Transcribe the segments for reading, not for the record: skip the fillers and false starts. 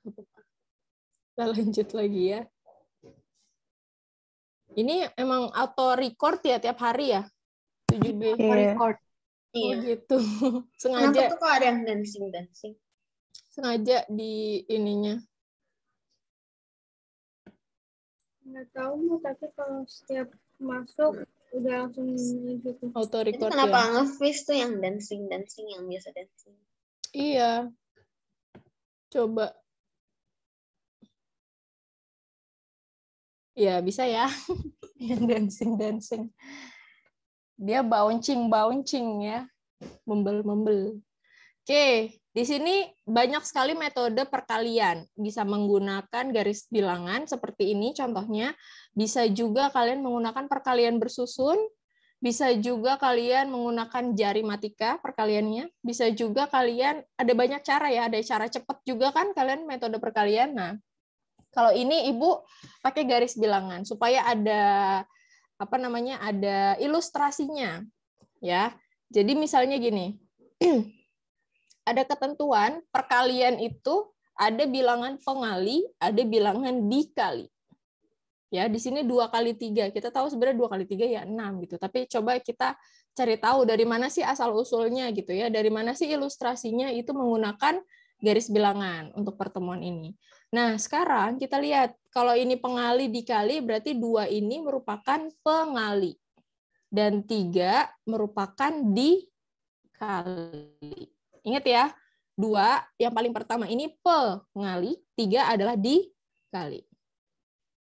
Kita lanjut lagi ya. Ini emang auto record ya tiap hari ya? 7B. Auto record. Oh Iya. gitu. Kenapa Sengaja tuh kok ada yang dancing? sengaja di ininya. Nggak tahu, tapi kalau setiap masuk udah langsung gitu. Auto Itu record kenapa ya. nge-freeze tuh yang dancing yang biasa dancing? Iya. Coba. Ya bisa ya. Yang dancing. Dia bouncing ya. Membel. Oke, di sini banyak sekali metode perkalian. Bisa menggunakan garis bilangan seperti ini contohnya. Bisa juga kalian menggunakan perkalian bersusun. Bisa juga kalian menggunakan jari matika perkaliannya. Bisa juga kalian, ada banyak cara ya. Ada cara cepat juga kan kalian metode perkalian. Nah, kalau ini Ibu pakai garis bilangan supaya ada ada ilustrasinya ya. Jadi misalnya gini. Ada ketentuan perkalian itu ada bilangan pengali, ada bilangan dikali. Ya, di sini 2 kali 3. Kita tahu sebenarnya 2 kali 3 ya 6 gitu. Tapi coba kita cari tahu dari mana sih asal-usulnya gitu ya. Dari mana sih ilustrasinya itu menggunakan garis bilangan untuk pertemuan ini. Nah, sekarang kita lihat kalau ini pengali dikali berarti 2 ini merupakan pengali dan 3 merupakan dikali. Ingat ya, 2 yang paling pertama ini pengali, 3 adalah dikali.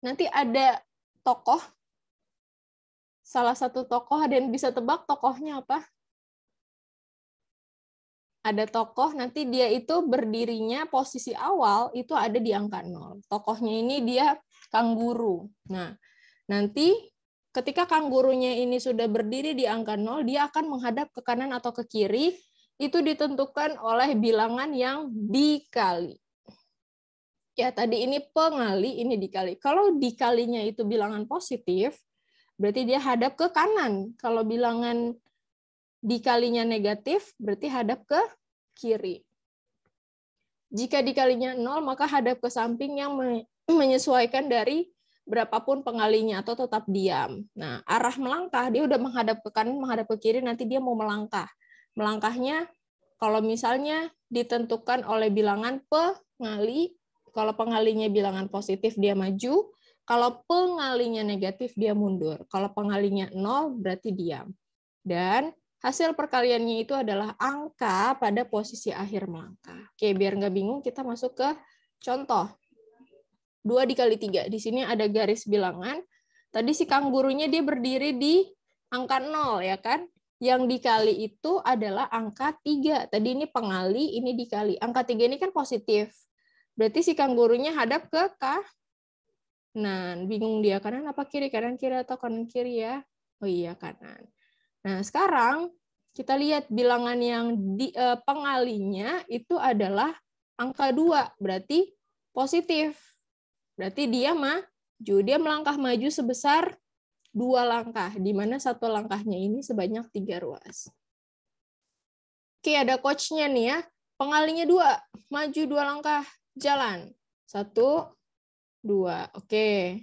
Nanti ada tokoh, salah satu tokoh, ada yang bisa tebak tokohnya apa? Ada tokoh, nanti dia itu berdirinya posisi awal itu ada di angka 0. Tokohnya ini dia kanguru. Nah, nanti ketika kanggurunya ini sudah berdiri di angka 0, dia akan menghadap ke kanan atau ke kiri, itu ditentukan oleh bilangan yang dikali. Ya, tadi ini pengali, ini dikali. Kalau dikalinya itu bilangan positif, berarti dia hadap ke kanan. Kalau bilangan dikalinya negatif, berarti hadap ke kiri. Jika dikalinya 0, maka hadap ke samping yang menyesuaikan dari berapapun pengalinya atau tetap diam. Nah, arah melangkah, dia udah menghadap ke kanan, menghadap ke kiri, nanti dia mau melangkah. Melangkahnya kalau misalnya ditentukan oleh bilangan pengali, kalau pengalinya bilangan positif dia maju, kalau pengalinya negatif dia mundur. Kalau pengalinya 0 berarti diam. Dan hasil perkaliannya itu adalah angka pada posisi akhir melangkah. Oke, biar nggak bingung kita masuk ke contoh. 2 dikali 3. Di sini ada garis bilangan. Tadi si kanggurunya dia berdiri di angka 0 ya kan? Yang dikali itu adalah angka 3. Tadi ini pengali, ini dikali. Angka 3 ini kan positif. Berarti si kanggurunya hadap ke kanan. Bingung dia kanan apa kiri? Kanan kiri atau kanan kiri ya? Oh iya kanan. Nah sekarang kita lihat bilangan yang pengalinya itu adalah angka 2. Berarti positif. Berarti dia maju. Dia melangkah maju sebesar 2 langkah, di mana satu langkahnya ini sebanyak 3 ruas. Oke, ada coach-nya nih ya. Pengalinya 2, maju 2 langkah, jalan. 1, 2. Oke.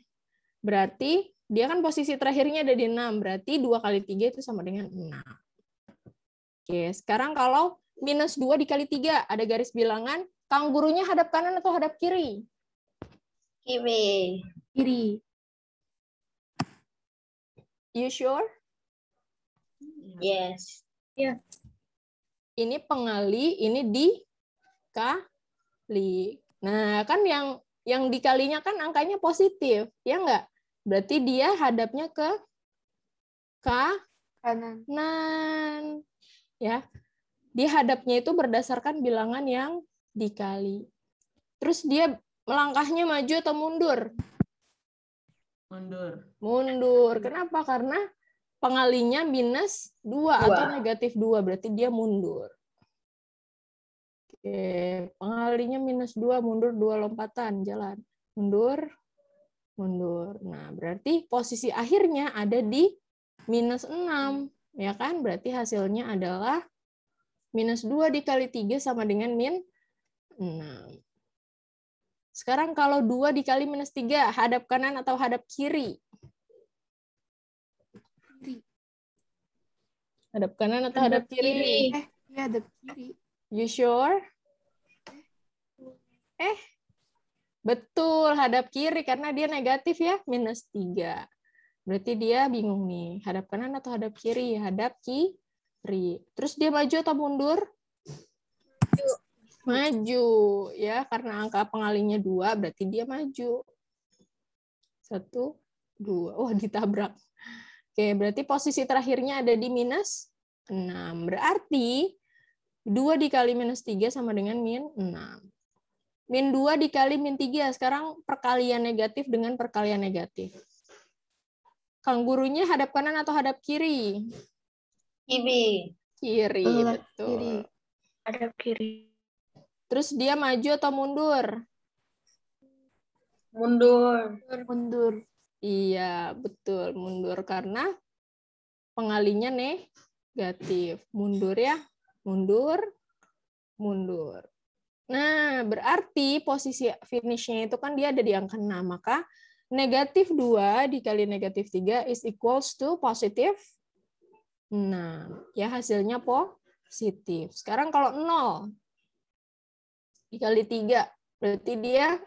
Berarti dia kan posisi terakhirnya ada di 6, berarti 2 kali 3 itu sama dengan 6. Oke, sekarang kalau minus 2 dikali 3, ada garis bilangan, kanggurunya hadap kanan atau hadap kiri? Kiri. Kiri. You sure? Yes. Ya. Ini pengali, ini dikali. Nah, kan yang dikalinya kan angkanya positif, ya enggak? Berarti dia hadapnya ke kanan. Ya. Dia hadapnya itu berdasarkan bilangan yang dikali. Terus dia melangkahnya maju atau mundur? Mundur. Kenapa? Karena pengalinya minus 2 atau negatif 2, berarti dia mundur. Oke, pengalinya minus 2, mundur 2 lompatan, jalan. Mundur, mundur. Nah, berarti posisi akhirnya ada di minus 6, ya kan? Berarti hasilnya adalah minus 2 dikali 3 sama dengan min 6. Sekarang kalau 2 dikali minus 3, hadap kanan atau hadap kiri? Hadap kanan atau hadap kiri? Ya, hadap kiri. You sure? Betul, hadap kiri karena dia negatif ya, minus 3. Berarti dia bingung nih, hadap kanan atau hadap kiri? Hadap kiri. Terus dia maju atau mundur? Maju, ya, karena angka pengalinya 2, berarti dia maju. 1, 2. Wah, ditabrak. Oke, berarti posisi terakhirnya ada di minus 6. Berarti 2 dikali minus 3 sama dengan min 6. Min 2 dikali min 3. Sekarang perkalian negatif dengan perkalian negatif. Kanggurunya hadap kanan atau hadap kiri? Kiri. Kiri, betul. Kiri. Hadap kiri. Terus dia maju atau mundur? Mundur. Mundur. Iya, betul. Mundur karena pengalinya negatif. Mundur ya. Mundur. Mundur. Nah, berarti posisi finishnya itu kan dia ada di angka 6. Maka negatif 2 dikali negatif 3 is equals to positif 6. Ya, hasilnya positif. Sekarang kalau 0 dikali 3, berarti dia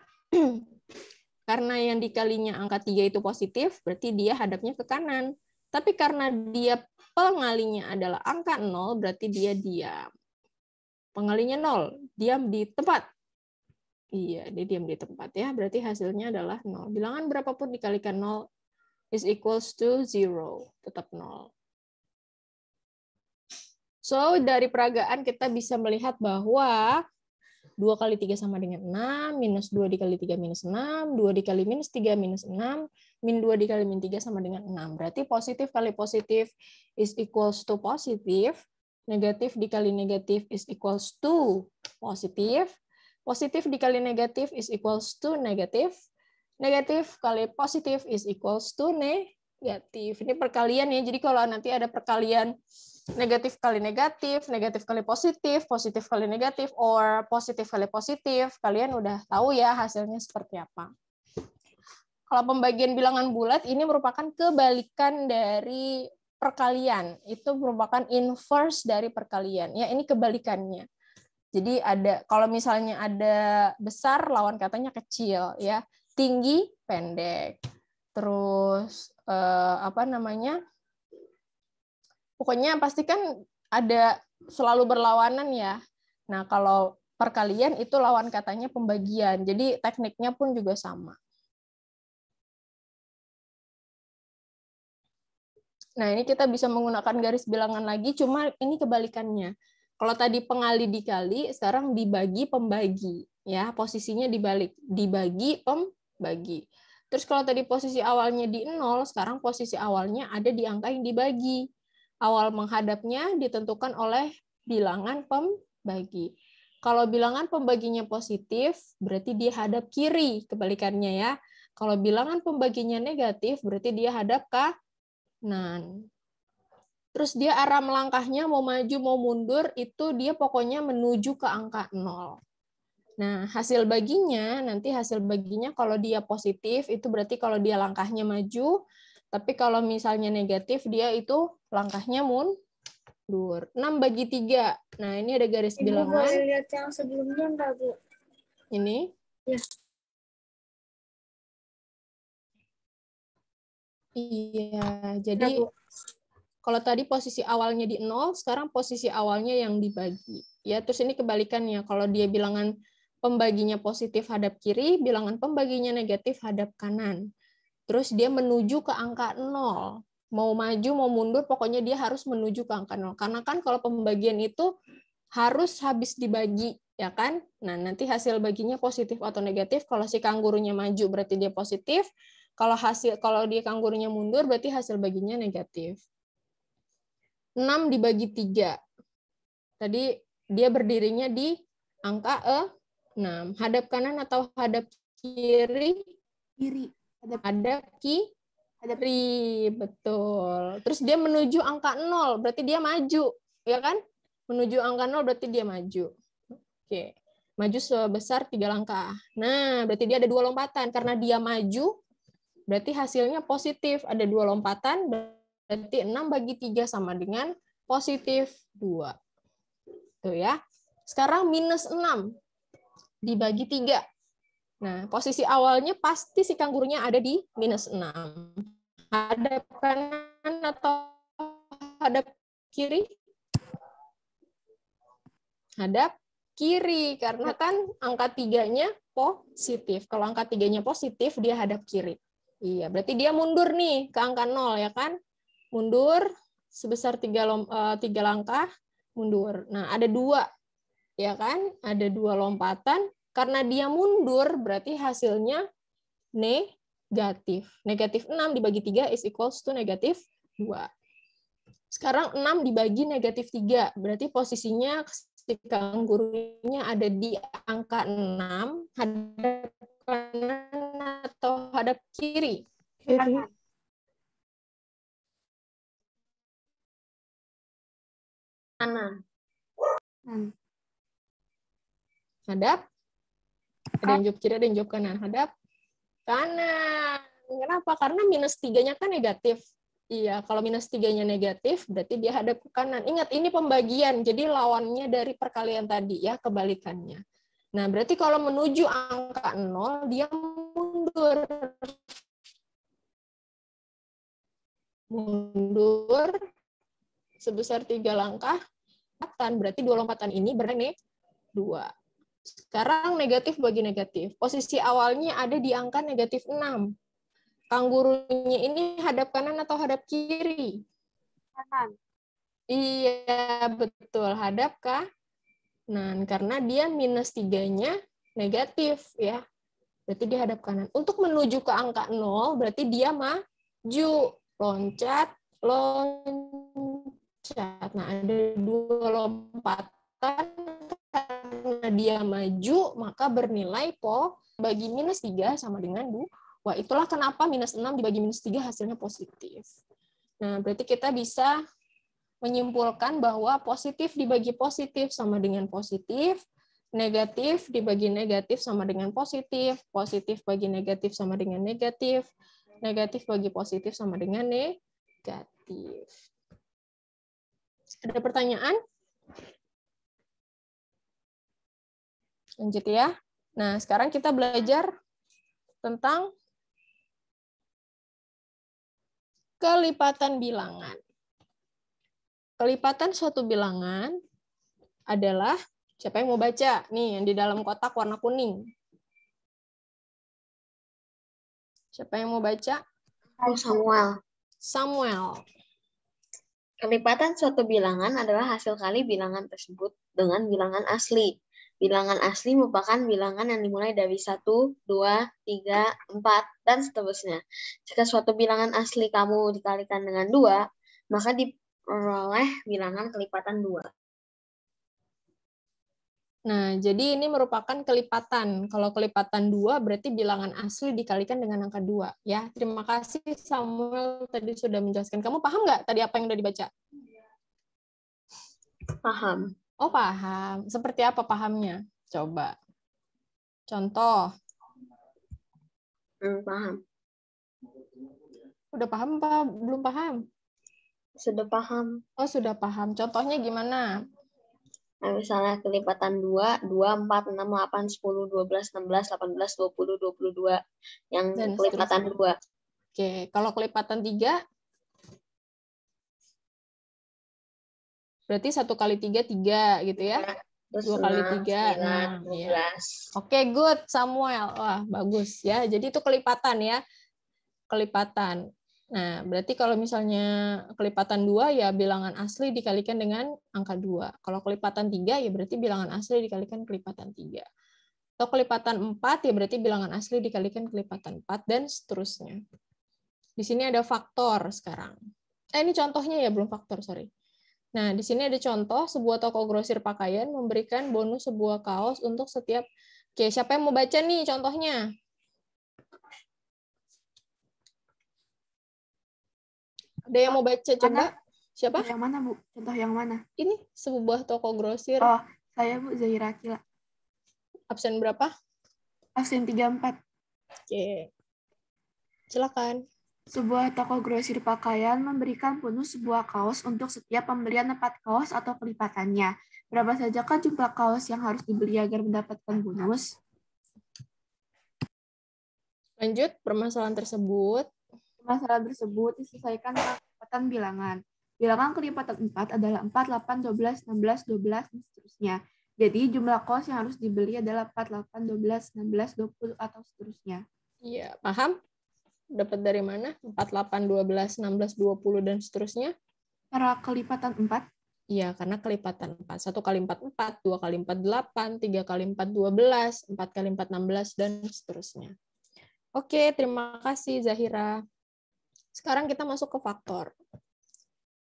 karena yang dikalinya angka 3 itu positif, berarti dia hadapnya ke kanan. Tapi karena dia pengalinya adalah angka 0, berarti dia diam. Pengalinya 0, diam di tempat. Iya, dia diam di tempat ya. Berarti hasilnya adalah 0. Bilangan berapapun dikalikan 0 is equals to 0. Tetap 0. So, dari peragaan kita bisa melihat bahwa 2 kali 3 sama dengan 6, minus 2 dikali 3 minus 6, 2 dikali minus 3 minus 6, min 2 dikali min 3 sama dengan 6. Berarti positif kali positif is equals to positif, negatif dikali negatif is equals to positif, positif dikali negatif is equals to negatif, negatif kali positif is equals to negatif. Ini perkalian ya, jadi kalau nanti ada perkalian negatif kali negatif, negatif kali positif, positif kali negatif, or positif kali positif, kalian udah tahu ya hasilnya seperti apa. Kalau pembagian bilangan bulat, ini merupakan kebalikan dari perkalian. Itu merupakan inverse dari perkalian. Ya, ini kebalikannya. Jadi ada, kalau misalnya ada besar, lawan katanya kecil, ya. Tinggi, pendek. Terus, pokoknya pasti kan ada selalu berlawanan ya. Nah, kalau perkalian itu lawan katanya pembagian. Jadi tekniknya pun juga sama. Nah, ini kita bisa menggunakan garis bilangan lagi, cuma ini kebalikannya. Kalau tadi pengali dikali, sekarang dibagi pembagi. Ya, posisinya dibalik. Dibagi pembagi. Terus kalau tadi posisi awalnya di 0, sekarang posisi awalnya ada di angka yang dibagi. Awal menghadapnya ditentukan oleh bilangan pembagi. Kalau bilangan pembaginya positif, berarti dia hadap kiri, kebalikannya ya. Kalau bilangan pembaginya negatif, berarti dia hadap kanan. Terus dia arah melangkahnya mau maju mau mundur, itu dia pokoknya menuju ke angka 0. Nah, hasil baginya, nanti hasil baginya kalau dia positif, itu berarti kalau dia langkahnya maju, tapi kalau misalnya negatif, dia itu langkahnya mundur. 6 bagi 3. Nah, ini ada garis Ibu bilangan. boleh lihat yang sebelumnya enggak, Bu? Ini. Ya. Iya, jadi kalau tadi posisi awalnya di 0, sekarang posisi awalnya yang dibagi. Ya, terus ini kebalikannya. Kalau dia bilangan pembaginya positif hadap kiri, bilangan pembaginya negatif hadap kanan. Terus dia menuju ke angka 0. Mau maju, mau mundur, pokoknya dia harus menuju ke angka 0. Karena kan kalau pembagian itu harus habis dibagi, ya kan? Nah, nanti hasil baginya positif atau negatif. Kalau si kanggurunya maju, berarti dia positif. Kalau dia kanggurunya mundur, berarti hasil baginya negatif. 6 dibagi 3. Tadi dia berdirinya di angka 6. Hadap kanan atau hadap kiri? Kiri. Hadap kiri, betul. Terus dia menuju angka 0, berarti dia maju, ya kan? Menuju angka 0 berarti dia maju. Oke. Maju sebesar 3 langkah. Nah, berarti dia ada 2 lompatan. Karena dia maju, berarti hasilnya positif. Ada 2 lompatan, berarti 6 bagi 3 sama dengan positif 2. Tuh ya. Sekarang minus 6 dibagi 3. Nah, posisi awalnya pasti si kanggurunya ada di minus 6. Hadap kanan atau hadap kiri? Hadap kiri, karena kan angka 3-nya positif. Kalau angka 3-nya positif, dia hadap kiri. Iya, berarti dia mundur nih ke angka 0, ya kan? Mundur sebesar 3 langkah, mundur. Nah, ada 2, ya kan? Ada 2 lompatan. Karena dia mundur, berarti hasilnya negatif. Negatif 6 dibagi 3 is equals to negatif 2. Sekarang 6 dibagi negatif 3. Berarti posisinya si kanggurunya ada di angka 6, hadap kanan atau hadap kiri? Kiri. Kanan. Hadap? Ada yang jawab kiri, ada yang jawab kanan. Hadap kanan. Kenapa? Karena minus 3-nya kan negatif. Iya, kalau minus 3-nya negatif, berarti dia hadap ke kanan. Ingat, ini pembagian, jadi lawannya dari perkalian tadi, ya, kebalikannya. Nah, berarti kalau menuju angka 0, dia mundur. Mundur sebesar 3 langkah, berarti 2 lompatan ini berarti 2. Sekarang negatif bagi negatif. Posisi awalnya ada di angka negatif 6. Kanggurunya ini hadap kanan atau hadap kiri? Kanan. Iya, betul. Hadap kanan. Karena dia minus 3-nya negatif, ya. Berarti dia hadap kanan. Untuk menuju ke angka 0, berarti dia maju. Loncat, loncat. Nah, ada 2 lompatan. Karena dia maju, maka bernilai bagi minus 3 sama dengan 2. Wah, itulah kenapa minus 6 dibagi minus 3 hasilnya positif. Nah, berarti kita bisa menyimpulkan bahwa positif dibagi positif sama dengan positif, negatif dibagi negatif sama dengan positif, positif bagi negatif sama dengan negatif, negatif bagi positif sama dengan negatif. Ada pertanyaan? Lanjut ya. Nah, sekarang kita belajar tentang kelipatan bilangan. Kelipatan suatu bilangan adalah, siapa yang mau baca? Nih, yang di dalam kotak warna kuning. Siapa yang mau baca? Samuel. Samuel. Kelipatan suatu bilangan adalah hasil kali bilangan tersebut dengan bilangan asli. Bilangan asli merupakan bilangan yang dimulai dari 1, 2, 3, 4, dan seterusnya. Jika suatu bilangan asli kamu dikalikan dengan 2, maka diperoleh bilangan kelipatan 2. Nah, jadi ini merupakan kelipatan. Kalau kelipatan 2 berarti bilangan asli dikalikan dengan angka 2. Ya, terima kasih Samuel tadi sudah menjelaskan. Kamu paham nggak tadi apa yang udah dibaca? Paham. Oh, paham. Seperti apa pahamnya? Coba. Contoh. Paham. Udah paham apa belum paham? Sudah paham. Oh, sudah paham. Contohnya gimana? Nah, misalnya kelipatan 2, 4, 6, 8, 10, 12, 16, 18, 20, 22. Yang Dan kelipatan 2. Oke, kalau kelipatan 3? Berarti 1 kali 3, 3 gitu ya? 2 kali 3, 6. Ya. Oke, good Samuel. Wah, bagus ya. Jadi itu kelipatan ya. Kelipatan. Nah, berarti kalau misalnya kelipatan 2 ya bilangan asli dikalikan dengan angka 2. Kalau kelipatan 3 ya berarti bilangan asli dikalikan kelipatan 3. Atau kelipatan 4 ya berarti bilangan asli dikalikan kelipatan 4 dan seterusnya. Di sini ada faktor sekarang. Ini contohnya ya, belum faktor, sorry. Nah, di sini ada contoh, sebuah toko grosir pakaian memberikan bonus sebuah kaos untuk setiap... Oke, siapa yang mau baca nih contohnya? Ada yang mau baca, coba? Siapa? Yang mana, Bu? Contoh yang mana? Ini, sebuah toko grosir. Oh, saya Bu Zahira Akila. absen berapa? Absen 34. Oke. Silakan. Sebuah toko grosir pakaian memberikan bonus sebuah kaos untuk setiap pembelian 4 kaos atau kelipatannya. Berapa sajakah jumlah kaos yang harus dibeli agar mendapatkan bonus? Lanjut, permasalahan tersebut. Masalah tersebut diselesaikan dengan kelipatan bilangan. Bilangan kelipatan 4 adalah 4, 8, 12, 16, 12, dan seterusnya. Jadi jumlah kaos yang harus dibeli adalah 4, 8, 12, 16, 20, atau seterusnya. Iya, paham? Dapat dari mana? 4, 8, 12, 16, 20, dan seterusnya? Cara kelipatan 4. Iya, karena kelipatan 4. 1 kali 4, 4. 2 kali 4, 8. 3 kali 4, 12. 4 kali 4, 16, dan seterusnya. Oke, terima kasih Zahira. Sekarang kita masuk ke faktor.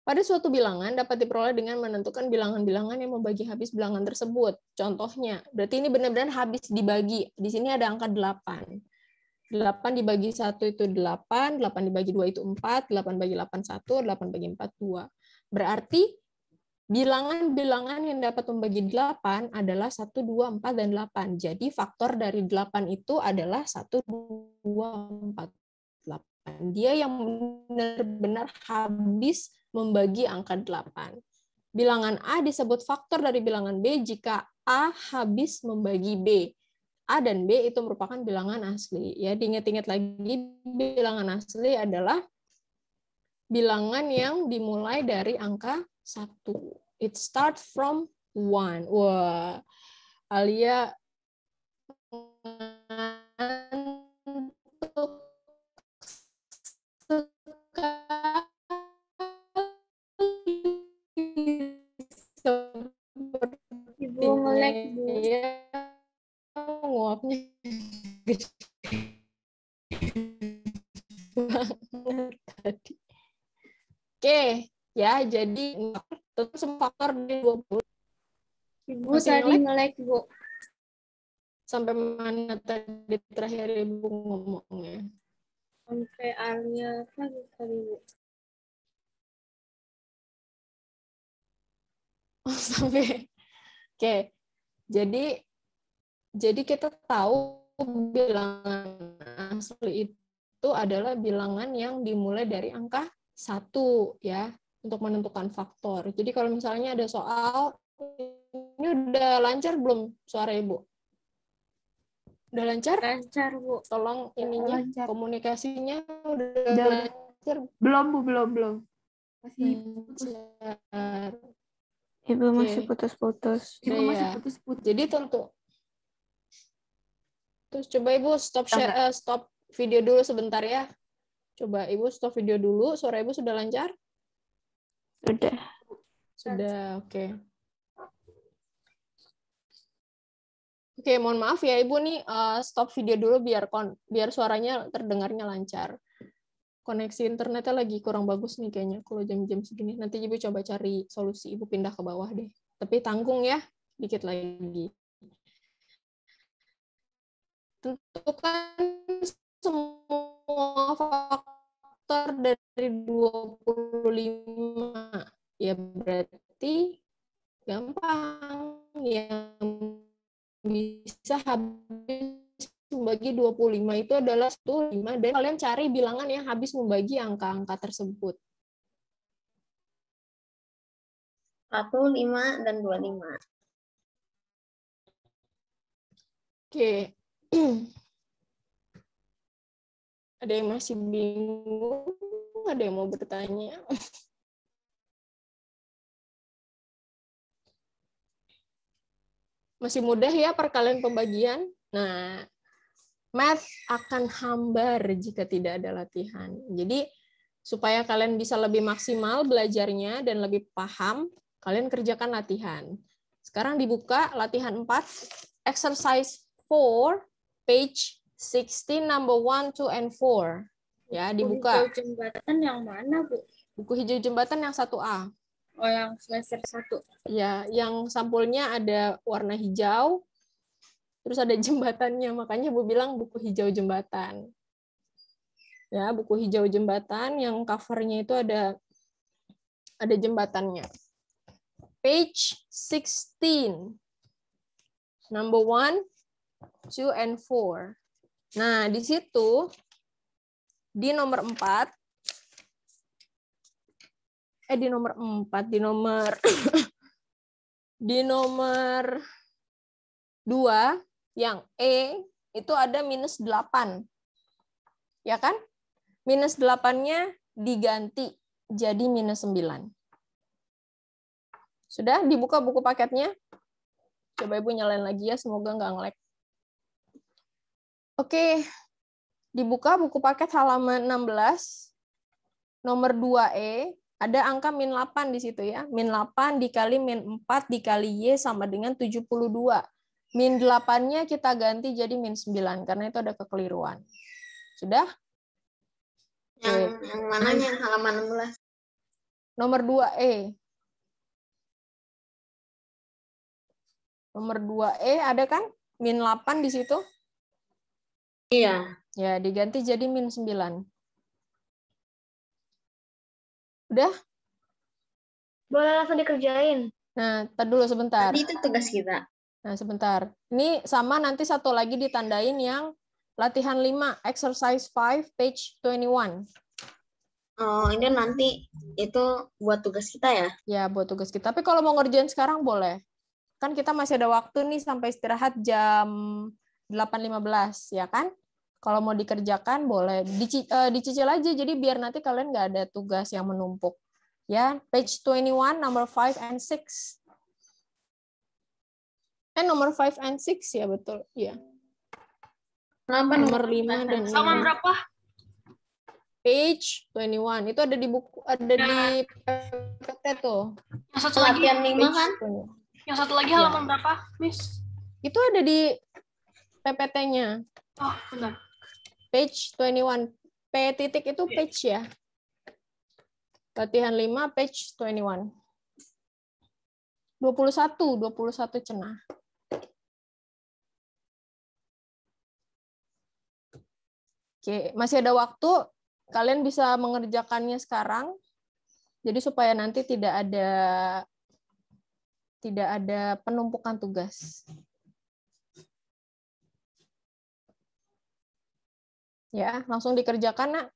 Pada suatu bilangan dapat diperoleh dengan menentukan bilangan-bilangan yang membagi habis bilangan tersebut. Contohnya, berarti ini benar-benar habis dibagi. Di sini ada angka 8. 8 dibagi 1 itu 8, 8 dibagi 2 itu 4, 8 bagi 8, 1, 8 bagi 4, 2. Berarti bilangan-bilangan yang dapat membagi 8 adalah 1, 2, 4, dan 8. Jadi faktor dari 8 itu adalah 1, 2, 4, 8. Dia yang benar-benar habis membagi angka 8. Bilangan A disebut faktor dari bilangan B jika A habis membagi B. A dan B itu merupakan bilangan asli. Ya, diingat-ingat lagi, bilangan asli adalah bilangan yang dimulai dari angka 1. It start from 1. Wah, Alia ngantuk sekali. Ibu nge-lag, Bu. Nguapnya gede banget tadi. Oke, ya jadi tentu semua faktor dari 20. Ibu Masih tadi nge-lag? nge-lag, Bu. Sampai mana tadi terakhir Ibu ngomongnya? Sampai Alia lagi tadi, Bu. Oh, sampai. Oke. Jadi kita tahu bilangan asli itu adalah bilangan yang dimulai dari angka 1 ya, untuk menentukan faktor. Jadi kalau misalnya ada soal, ini udah lancar belum suara Ibu? Udah lancar? Lancar, Bu. Tolong ininya, Lancar. komunikasinya udah Udah. lancar. Belum, Bu, belum. Masih Lancar. Ibu Oke. masih putus-putus. Ibu Udah masih ya. putus-putus. Jadi tentu. Terus coba Ibu stop Enggak. stop video dulu sebentar ya. Coba Ibu stop video dulu. Suara Ibu sudah lancar? Udah. Sudah, oke. Oke, mohon maaf ya Ibu nih, stop video dulu biar suaranya terdengarnya lancar. Koneksi internetnya lagi kurang bagus nih kayaknya kalau jam-jam segini. Nanti Ibu coba cari solusi, Ibu pindah ke bawah deh. Tapi tanggung ya, dikit lagi. Tentukan semua faktor dari 25. Ya berarti gampang. Yang bisa habis membagi 25 itu adalah 1, 5, dan kalian cari bilangan yang habis membagi angka-angka tersebut. 1, 5, dan 25. Oke. Ada yang masih bingung? Ada yang mau bertanya? Masih mudah ya perkalian pembagian? Nah, math akan hambar jika tidak ada latihan. Jadi, supaya kalian bisa lebih maksimal belajarnya dan lebih paham, kalian kerjakan latihan. Sekarang dibuka latihan 4, exercise 4, page 16, number 1, 2, and 4. Ya, dibuka. Buku hijau jembatan yang mana, Bu? Buku hijau jembatan yang 1A. Oh, yang semester 1. Ya, yang sampulnya ada warna hijau, terus ada jembatannya, makanya Bu bilang buku hijau jembatan. Ya, buku hijau jembatan yang covernya itu ada jembatannya. Page 16. Number 1, 2 and 4. Nah, di situ di nomor 4 di nomor 4, di nomor 2 yang E itu ada minus 8. Ya kan? Minus 8-nya diganti jadi minus 9. Sudah dibuka buku paketnya? Coba Ibu nyalain lagi ya, semoga nggak nge-lag. Oke, dibuka buku paket halaman 16, nomor 2E, ada angka min 8 di situ ya. Min 8 dikali min 4 dikali Y sama dengan 72. Min 8-nya kita ganti jadi min 9, karena itu ada kekeliruan. Sudah? Yang mananya yang halaman 16? Nomor 2E. Nomor 2E ada kan? Min 8 di situ? Iya. Ya, diganti jadi min 9. Udah? Boleh langsung dikerjain. Nah, tar dulu sebentar. Tadi itu tugas kita. Nah, sebentar. Ini sama nanti satu lagi ditandain yang latihan 5, exercise 5, page 21. Oh, ini nanti itu buat tugas kita ya? Ya, buat tugas kita. Tapi kalau mau ngerjain sekarang boleh. Kan kita masih ada waktu nih sampai istirahat jam 8.15, ya kan? Kalau mau dikerjakan boleh. Dicicil aja, jadi biar nanti kalian nggak ada tugas yang menumpuk. Ya, page 21, number 5 and 6. Nomor 5 and 6 ya, betul. Ya. Kenapa Nomor 5 dan 6. Halaman berapa? Page 21. Itu ada di buku, ada di PPT tuh. Yang satu lagi, Latihan 5 kan? yang satu lagi halaman berapa, Miss? Itu ada di PPT-nya. Oh, benar. Page 21. P titik itu page ya. Latihan 5, page 21. 21 cenah. Oke, masih ada waktu. Kalian bisa mengerjakannya sekarang. Jadi supaya nanti tidak ada penumpukan tugas. Ya, langsung dikerjakan, Nak.